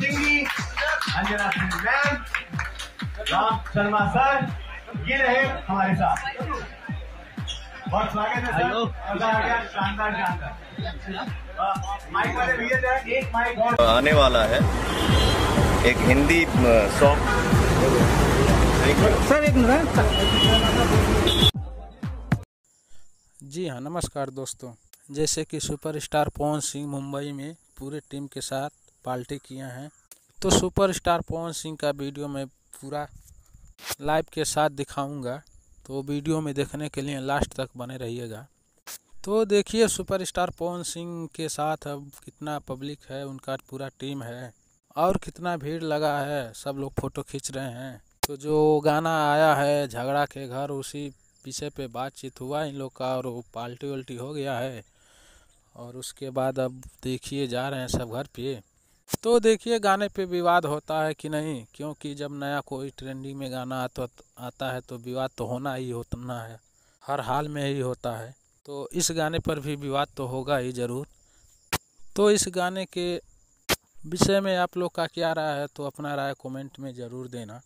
सिंगी, Anjana Singh ma'am, Ram Sharma sir, ये रहे हमारे साथ। बहुत स्वागत है सर। मजा आ गया, शानदार शानदार। माइक वाले भैया जरा एक माइक और आने वाला है, एक हिंदी सॉन्ग। सर एक मिनट। जी हाँ, नमस्कार दोस्तों। जैसे कि सुपरस्टार पवन सिंह मुंबई में पूरे टीम के साथ पार्टी किए हैं, तो सुपरस्टार पवन सिंह का वीडियो मैं पूरा लाइव के साथ दिखाऊंगा, तो वीडियो में देखने के लिए लास्ट तक बने रहिएगा। तो देखिए सुपरस्टार पवन सिंह के साथ अब कितना पब्लिक है, उनका पूरा टीम है और कितना भीड़ लगा है, सब लोग फ़ोटो खींच रहे हैं। तो जो गाना आया है झगड़ा के घर, उसी विषय पे बातचीत हुआ इन लोग का और वो पार्टी उल्टी हो गया है। और उसके बाद अब देखिए जा रहे हैं सब घर पे। तो देखिए गाने पे विवाद होता है कि नहीं, क्योंकि जब नया कोई ट्रेंडिंग में गाना आता है तो विवाद तो होना ही होता है, हर हाल में ही होता है। तो इस गाने पर भी विवाद तो होगा ही ज़रूर। तो इस गाने के विषय में आप लोग का क्या राय है, तो अपना राय कमेंट में ज़रूर देना।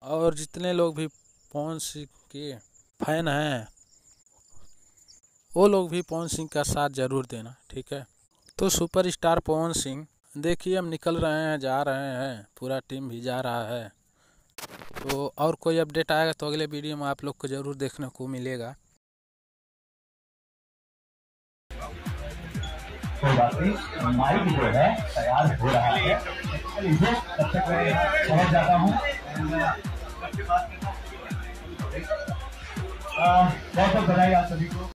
और जितने लोग भी पवन सिंह के फैन हैं वो लोग भी पवन सिंह का साथ ज़रूर देना, ठीक है। तो सुपरस्टार पवन सिंह देखिए हम निकल रहे हैं, जा रहे हैं, पूरा टीम भी जा रहा है। तो और कोई अपडेट आएगा तो अगले वीडियो में आप लोग को ज़रूर देखने को मिलेगा। कोई बात नहीं, माइक जो है तैयार हो रहा है। चलिए तब तक मैं समझ जाता हूँ। बहुत बहुत बधाई आप सभी को।